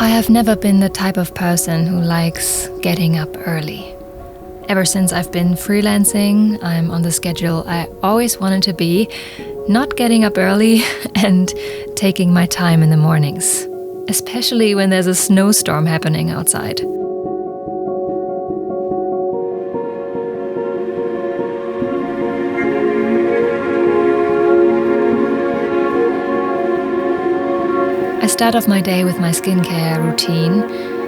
I have never been the type of person who likes getting up early. Ever since I've been freelancing, I'm on the schedule I always wanted to be, not getting up early and taking my time in the mornings, especially when there's a snowstorm happening outside. I start off my day with my skincare routine.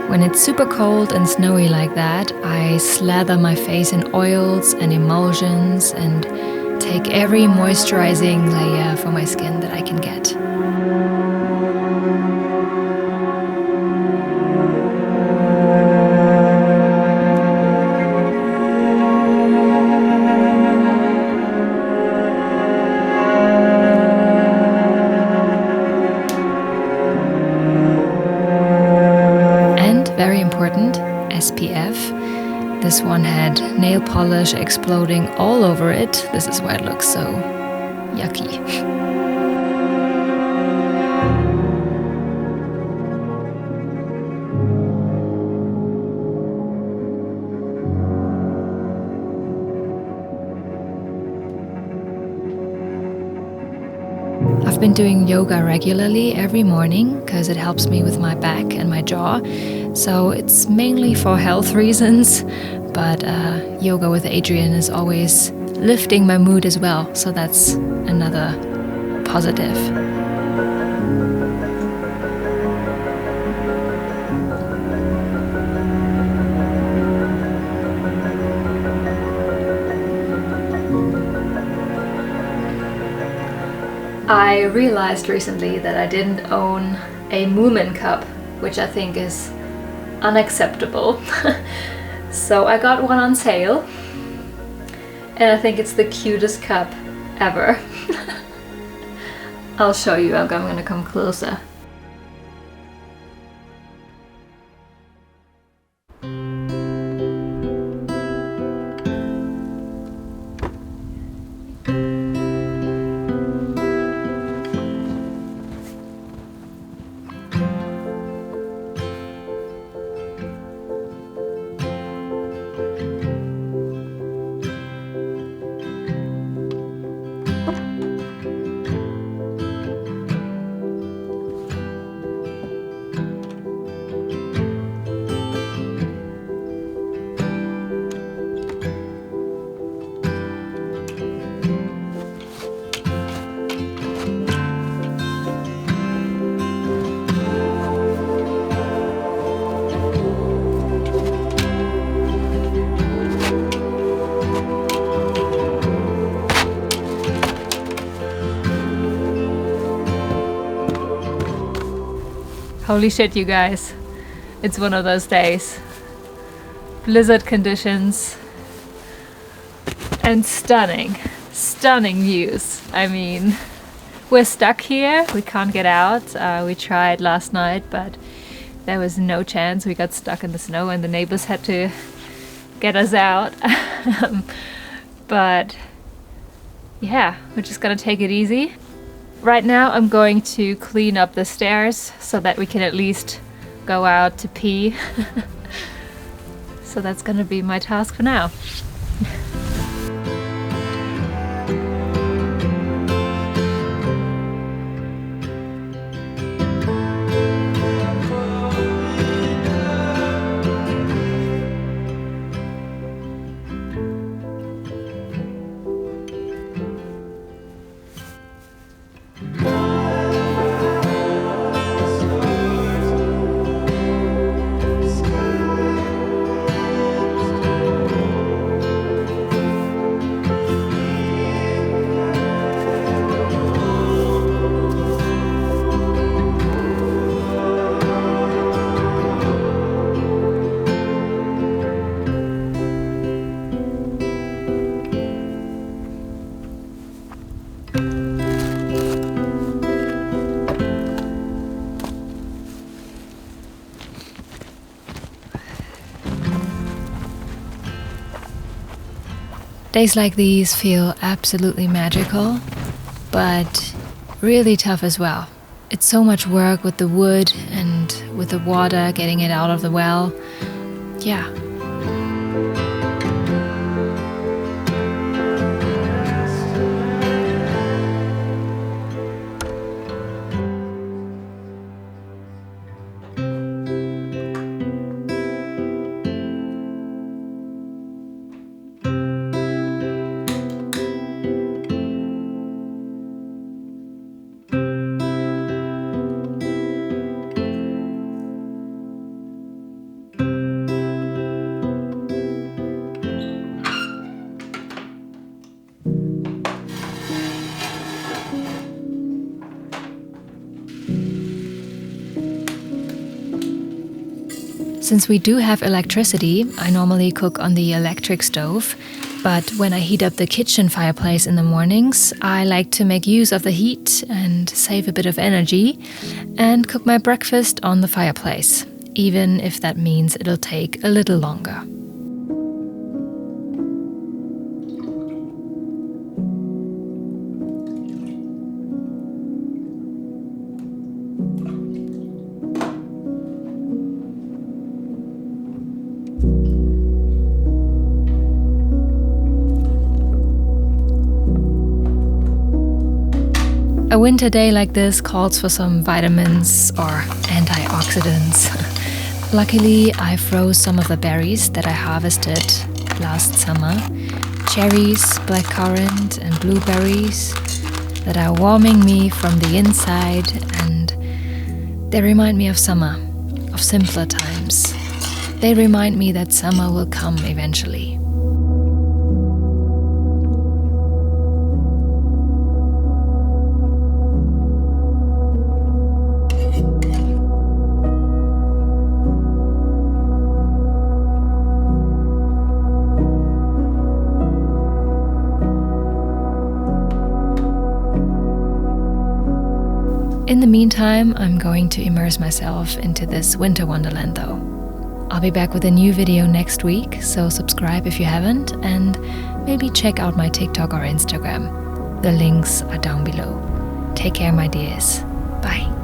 When it's super cold and snowy like that, I slather my face in oils and emulsions and take every moisturizing layer for my skin that I can get. SPF. This one had nail polish exploding all over it. This is why it looks so yucky. I've been doing yoga regularly every morning because it helps me with my back and my jaw. So it's mainly for health reasons, but yoga with Adrian is always lifting my mood as well, so that's another positive. I realized recently that I didn't own a Moomin cup, which I think is unacceptable. So I got one on sale and I think it's the cutest cup ever. I'll show you. I'm gonna come closer. Holy shit, you guys. It's one of those days. Blizzard conditions. And stunning views. I mean, we're stuck here. We can't get out. We tried last night, but there was no chance. We got stuck in the snow and the neighbors had to get us out. But yeah, we're just gonna take it easy. Right now I'm going to clean up the stairs so that we can at least go out to pee. So that's gonna be my task for now. Days like these feel absolutely magical, but really tough as well. It's so much work with the wood and with the water, getting it out of the well. Yeah. Since we do have electricity, I normally cook on the electric stove, but when I heat up the kitchen fireplace in the mornings, I like to make use of the heat and save a bit of energy and cook my breakfast on the fireplace, even if that means it'll take a little longer. A winter day like this calls for some vitamins or antioxidants. Luckily, I froze some of the berries that I harvested last summer. Cherries, blackcurrant and blueberries that are warming me from the inside, and they remind me of summer, of simpler times. They remind me that summer will come eventually. In the meantime, I'm going to immerse myself into this winter wonderland though. I'll be back with a new video next week, so subscribe if you haven't, and maybe check out my TikTok or Instagram. The links are down below. Take care, my dears. Bye.